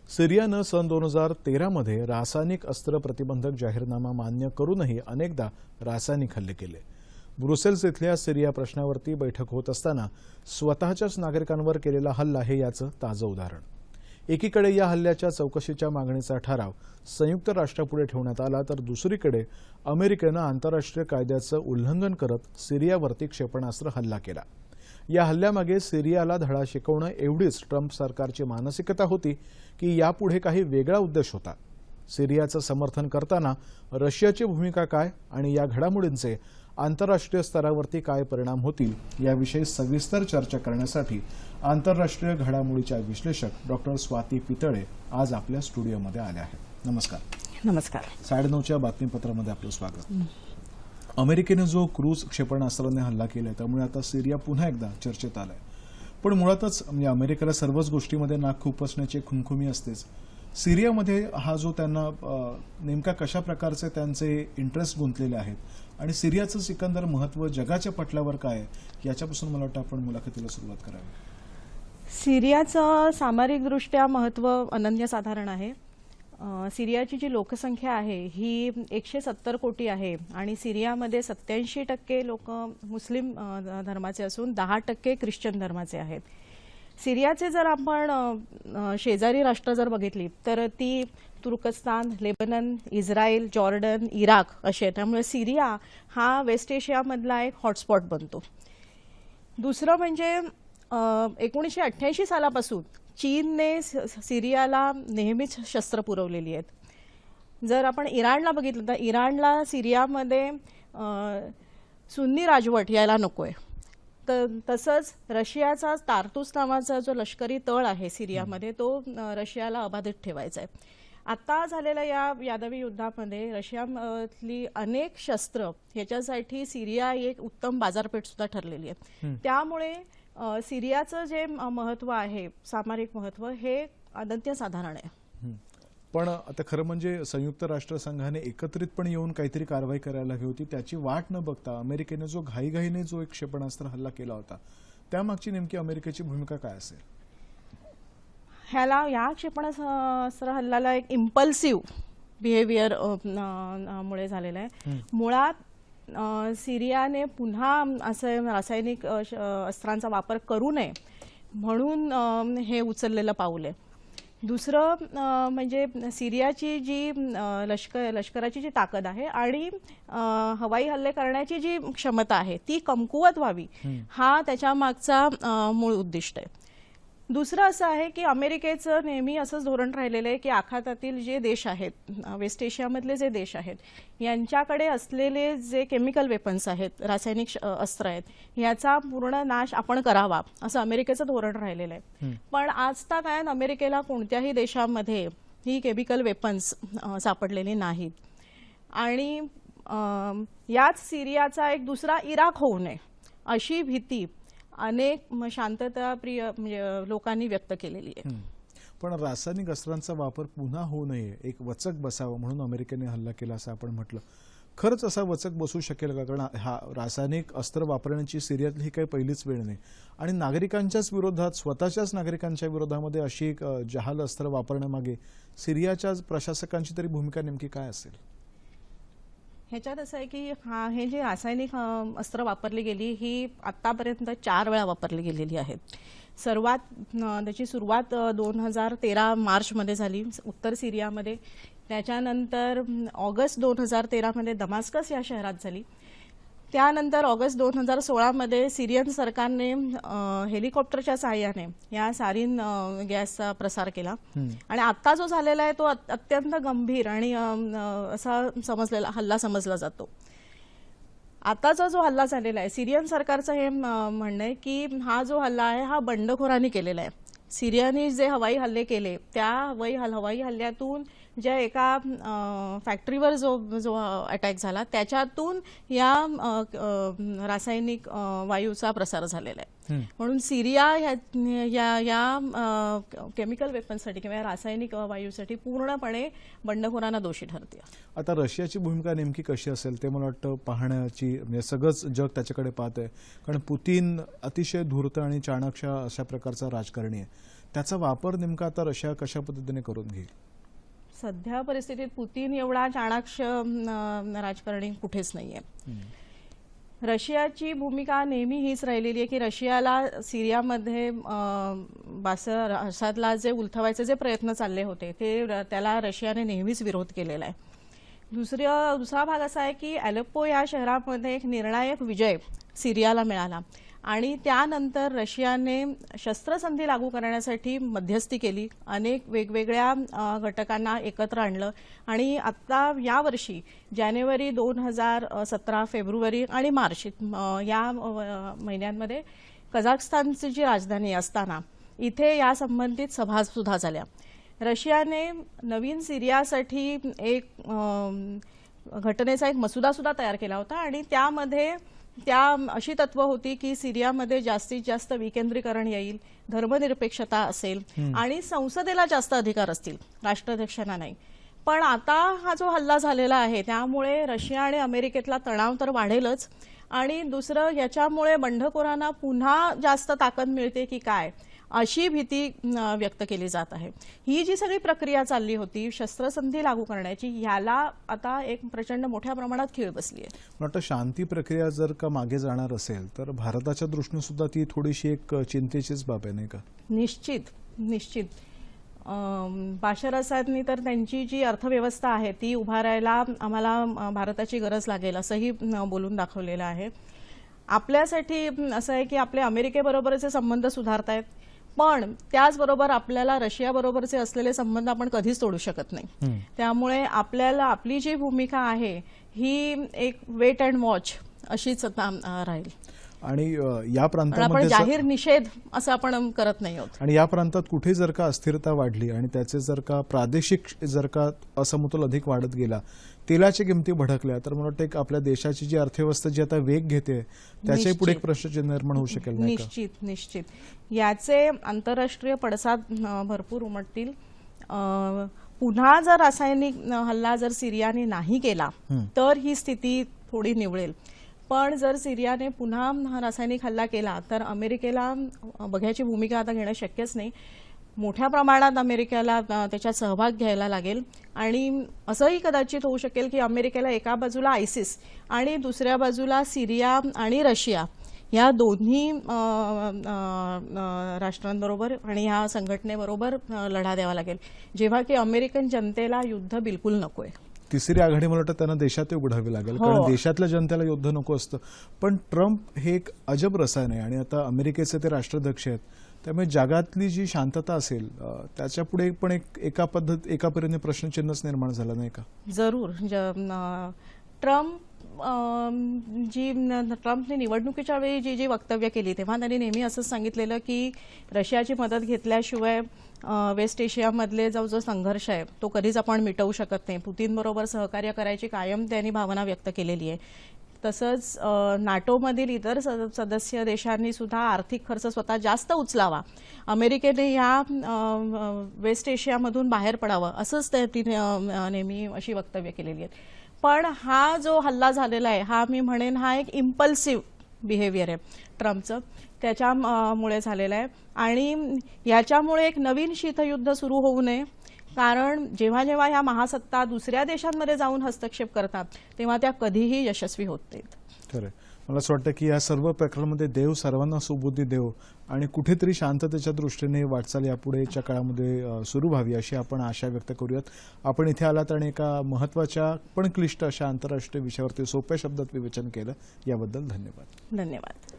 सिरियानं सन 2013 मध्ये रासायनिक अस्त्र प्रतिबंधक जाहीरनामा मान्य करूनही अनेकदा रासायनिक हल्ले केले। ब्रुसेल्स इथल्या सिरिया प्रश्नावरती बैठक होत असताना स्वतःच्याच नागरिकांवर केलेला हल्ला हे याचं ताजं उदाहरण। एकीकडे या हल्ल्याच्या चौकशीच्या मागणीचा ठराव संयुक्त राष्ट्रापुढे ठेवण्यात आला, तर दुसरीकडे अमेरिकेनं आंतरराष्ट्रीय कायद्याचं उल्लंघन करत सिरियावरती क्षेपणास्त्र हल्ला केला। या हल्ल्यामागे सिरियाला धडा शिकवणं एवढीच ट्रम्प सरकारची मानसिकता होती की यापुढे काही वेगळा उद्देश होता? सिरियाचं समर्थन करताना रशियाची भूमिका काय आणि या घडामोडींचे आंतरराष्ट्रीय स्तरावरती काय परिणाम होतील याविषयी सविस्तर चर्चा करण्यासाठी आंतरराष्ट्रीय घडामोडीच्या विश्लेषक डॉक्टर स्वाती पितळे आज आपल्या स्टुडिओमध्ये आल्या आहेत। नमस्कार। नमस्कार। 9:30च्या बातमीपत्रामध्ये आपलं स्वागत। अमेरिकेने जो क्रूज क्षेपणास्त्राने हल्ला केलाय त्यामुळे आता सिरिया पुन्हा एकदा चर्चेत आलाय। पण मुळातच म्हणजे अमेरिकेला सर्वच गोष्टीमध्ये नाक खुपसण्याची खुमखुमी असतेच। सिरियामध्ये हा जो त्यांना नेमका कशा प्रकारचे त्यांचे इंटरेस्ट गुंतलेले आहेत आणि सिरियाचं सिकंदर महत्त्व जगाच्या पटलावर काय आहे याच्यापासून मला वाटतं आपण मुलाखतीला सुरुवात करावी। सिरियाचं सामरिकदृष्ट्या महत्त्व अनन्यसाधारण आहे। सिरियाची जी लोकसंख्या आहे ही 170 कोटी आहे आणि सिरियामध्ये 87% लोक मुस्लिम धर्माचे असून 10% ख्रिश्चन धर्माचे आहेत। सिरियाचे जर आपण शेजारी राष्ट्र जर बघितली तर ती तुर्कस्तान, लेबनन, इस्रायल, जॉर्डन, इराक असे आहेत। त्यामुळे सिरिया हा वेस्ट एशियामधला एक हॉटस्पॉट बनतो। दुसरं म्हणजे 1988 सालापासून चीनने सिरियाला नेहमीच शस्त्र पुरवलेली आहेत। जर आपण इराणला बघितलं तर इराणला सिरियामध्ये सुन्नी राजवट यायला नकोय। तसंच रशियाचा तार्तुस नावाचा जो लष्करी तळ आहे सिरियामध्ये तो रशियाला अबाधित ठेवायचा आहे। आता झालेल्या या यादवी युद्धामध्ये रशियातली अनेक शस्त्र ह्याच्यासाठी सिरिया एक उत्तम बाजारपेठ सुद्धा ठरलेली आहे। त्यामुळे सिरियाचं जे महत्त्व आहे, सामरिक महत्त्व हे अनन्यसाधारण आहे। पण आता खरं म्हणजे संयुक्त राष्ट्रसंघाने एकत्रितपणे येऊन काहीतरी कारवाई करायला हवी होती। त्याची वाट न बघता अमेरिकेने जो घाईघाईने जो एक क्षेपणास्त्र हल्ला केला होता त्यामागची नेमकी अमेरिकेची भूमिका काय असेल? या क्षेपणास्त्र हल्ल्याला एक इम्पल्सिव्ह बिहेवियर मुळे झालेला आहे। मुळात सिरियाने पुन्हा असं रासायनिक अस्त्रांचा वापर करू नये म्हणून हे उचललेलं पाऊल आहे। दुसरं म्हणजे सिरियाची जी लष्कराची जी ताकद आहे आणि हवाई हल्ले करण्याची जी क्षमता आहे ती कमकुवत व्हावी हा त्याच्या मागचा मूळ उद्दिष्ट आहे। दुसरं असं आहे की अमेरिकेचं नेहमी असंच धोरण राहिलेलं आहे की आखातातील जे देश आहेत, वेस्ट एशियामधले जे देश आहेत यांच्याकडे असलेले जे केमिकल वेपन्स आहेत, रासायनिक अस्त्र आहेत याचा पूर्ण नाश आपण करावा असं अमेरिकेचं धोरण राहिलेलं आहे। पण आजतागायत अमेरिकेला कोणत्याही देशामध्ये ही केमिकल वेपन्स सापडलेली नाहीत आणि याच सिरियाचा एक दुसरा इराक होऊ नये अशी भीती अनेक शांतताप्रिय लोकांनी व्यक्त केलेली आहे। पण रासायनिक अस्त्रांचा वापर पुन्हा होऊ नये, एक वचक बसावं म्हणून अमेरिकेने हल्ला केला असं आपण म्हटलं। खरंच असा वचक बसू शकेल का? कारण हा रासायनिक अस्त्र वापरण्याची सिरियातली ही काही पहिलीच वेळ नाही आणि नागरिकांच्याच विरोधात, स्वतःच्याच नागरिकांच्या विरोधामध्ये अशी एक जहाल अस्त्र वापरण्यामागे सिरियाच्या प्रशासकांची तरी भूमिका नेमकी काय असेल? ह्याच्यात असं आहे की हे जे रासायनिक अस्त्र वापरली गेली ही आतापर्यंत 4 वेळा वापरली गेलेली आहेत। त्याची सुरुवात 2013 मार्चमध्ये झाली उत्तर सिरियामध्ये। त्याच्यानंतर ऑगस्ट 2013 मध्ये दमास्कस या शहरात झाली। त्यानंतर ऑगस्ट 2016 मध्ये सिरियन सरकारने हेलिकॉप्टरच्या सहाय्याने या सारीन गॅसचा प्रसार केला आणि आता जो झालेला आहे तो अत्यंत गंभीर आणि असा हल्ला समजला जातो। आताचा जो हल्ला झालेला आहे सिरियन सरकारचं हे म्हणणं आहे की हा जो हल्ला आहे हा बंडखोरांनी केलेला आहे। सिरियाने जे हवाई हल्ले केले त्या हवाई हल्ल्यातून ज्या एका फॅक्टरीवर जो अटॅक झाला त्याच्यातून या रासायनिक वायूचा प्रसार झालेला आहे। म्हणून सिरिया या केमिकल वेपन्ससाठी किंवा रासायनिक वायूसाठी पूर्णपणे बंडखोरांना दोषी ठरते। आता रशियाची भूमिका नेमकी कशी असेल ते मला वाटतं पाहण्याची, म्हणजे सगळंच जग त्याच्याकडे पाहत आहे। कारण पुतिन अतिशय धूर्त आणि चाणक्य अशा प्रकारचा राजकारणी आहे। त्याचा वापर नेमका आता रशिया कशा पद्धतीने करून घेईल? सध्या परिस्थितीत पुतीन एवढा चाणाक्ष राजकारणी कुठेच नाहीये. रशियाची भूमिका नेहमी हीच राहिलेली आहे की रशियाला सिरियामध्ये बाशर असादला जे उलथवायचे जे प्रयत्न चालले होते त्याला रशियाने नेहमीच विरोध केलेला आहे. दुसरा भाग असा आहे की अलेप्पो या शहरामध्ये एक निर्णायक विजय सिरियाला मिळाला आणि त्यानंतर रशियाने शस्त्रसंधी लागू करण्यासाठी मध्यस्थी केली, अनेक वेगवेगळ्या घटकांना एकत्र आणलं आणि आता यावर्षी जानेवारी 2017, फेब्रुवारी आणि मार्च या महिन्यांमध्ये कझाकस्तानची जी राजधानी असताना इथे या संबंधित सभा सुद्धा झाल्या. रशियाने नवीन सिरियासाठी एक घटनेचा एक मसुदा सुद्धा तयार केला होता आणि त्यामध्ये अशी तत्व होती की सिरियामध्ये जास्तीत जास्त विकेंद्रीकरण येईल, धर्मनिरपेक्षता असेल आणि संसदेला जास्त अधिकार असतील, राष्ट्राध्यक्षांना नाही. पण आता हा जो हल्ला झालेला आहे त्यामुळे रशिया आणि अमेरिकेतला तणाव तर वाढेलच आणि दुसरं याच्यामुळे बंडखोरांना पुन्हा जास्त ताकद मिळते की काय अशी भीती व्यक्त केली जात आहे. ही जी सगळी प्रक्रिया चालली होती शस्त्रसंधी लागू करण्याची, ह्याला आता एक प्रचंड मोठ्या प्रमाणात खीळ बसली आहे. मला वाटतं शांती प्रक्रिया जर का मागे जाणार असेल तर भारताच्या दृष्टीने सुद्धा ती थोडीशी एक चिंतेचीच बाब आहे, नाही का? निश्चित. बाशर असादनी तर त्यांची जी अर्थव्यवस्था आहे ती उभारायला आम्हाला भारताची गरज लागेल असंही बोलून दाखवलेलं आहे. आपल्यासाठी असं आहे की आपले अमेरिकेबरोबरचे संबंध सुधारतायत, पण त्याचबरोबर आपल्याला रशियाबरोबरचे असलेले संबंध आपण कधीच तोडू शकत नाही. त्यामुळे आपल्याला आपली जी भूमिका आहे ही एक वेट अँड वॉच अशीच राहील आणि या आपण प्रांतामध्ये जाहीर निषेध असं आपण करत नाही आहोत. आणि या प्रांतात कुठे जर का अस्थिरता वाढली आणि त्याचे जर का प्रादेशिक जर का असमतोल अधिक वाढत गेला, तेलाच्या किमती भडकल्या, तर मला वाटतं आपल्या देशाची जी अर्थव्यवस्था जी आता वेग घेते त्याच्याही पुढे एक प्रश्नचिन्ह निर्माण होऊ शकेल, नाही का? निश्चित. याचे आंतरराष्ट्रीय पडसाद भरपूर उमटतील. पुन्हा जर रासायनिक हल्ला जर सिरियाने नाही केला तर ही स्थिती थोडी निवळेल, पण जर सिरियाने पुन्हा रासायनिक हल्ला केला तर अमेरिकेला बघ्याची भूमिका आता घेणं शक्यच नाही. मोठ्या प्रमाणात अमेरिकेला त्याच्यात सहभाग घ्यायला लागेल आणि असंही कदाचित होऊ शकेल की अमेरिकेला एका बाजूला आयसिस आणि दुसऱ्या बाजूला सिरिया आणि रशिया या दोन्ही राष्ट्रांबरोबर आणि ह्या संघटनेबरोबर लढा द्यावा लागेल, जेव्हा की अमेरिकन जनतेला युद्ध बिलकुल नकोय. तिसरी आघाडी मला वाटतं त्यांना देशात उघडावी लागेल, कारण देशातल्या जनतेला युद्ध नको असतं. पण ट्रम्प हे एक अजब रसायन आहे आणि आता अमेरिकेचे ते राष्ट्राध्यक्ष आहेत, त्यामुळे जगातली जी शांतता असेल त्याच्या पुढे पण एका परीने प्रश्नचिन्हच निर्माण झालं, नाही का? जरूर. ट्रम्पने निवडणुकीच्या वेळी जी वक्तव्य केली तेव्हा त्यांनी नेहमी असंच सांगितलेलं की रशियाची मदत घेतल्याशिवाय वेस्ट एशियामधले जो संघर्ष आहे तो कधीच आपण मिटवू शकत नाही. पुतीनबरोबर सहकार्य करायची कायम त्यांनी भावना व्यक्त केलेली आहे. तसंच नाटोमधील इतर सदस्य देशांनी सुद्धा आर्थिक खर्च स्वतः जास्त उचलावा, अमेरिकेने ह्या वेस्ट एशियामधून बाहेर पडावं असंच तिने नेहमी अशी वक्तव्य केलेली आहेत. पण हा जो हल्ला झालेला आहे हा मी म्हणेन हा एक इम्पल्सिव्ह बिहेवियर आहे ट्रम्पचं, त्याच्यामुळे झालेलं आहे आणि याच्यामुळे एक नवीन शीतयुद्ध सुरू होऊ नये, कारण जेव्हा जेव्हा ह्या महासत्ता दुसऱ्या देशांमध्ये जाऊन हस्तक्षेप करतात तेव्हा त्या कधीही यशस्वी होत नाहीत. खरं, मला असं वाटतं की या सर्व प्रकरणामध्ये देव सर्वांना सुबुद्धी देव आणि कुठेतरी शांततेच्या दृष्टीने वाटचाल यापुढेच्या काळामध्ये सुरू व्हावी अशी आपण आशा व्यक्त करूयात. आपण इथे आलात आणि एका महत्त्वाच्या पण क्लिष्ट अशा आंतरराष्ट्रीय विषयावरती सोप्या शब्दात विवेचन केलं, याबद्दल धन्यवाद.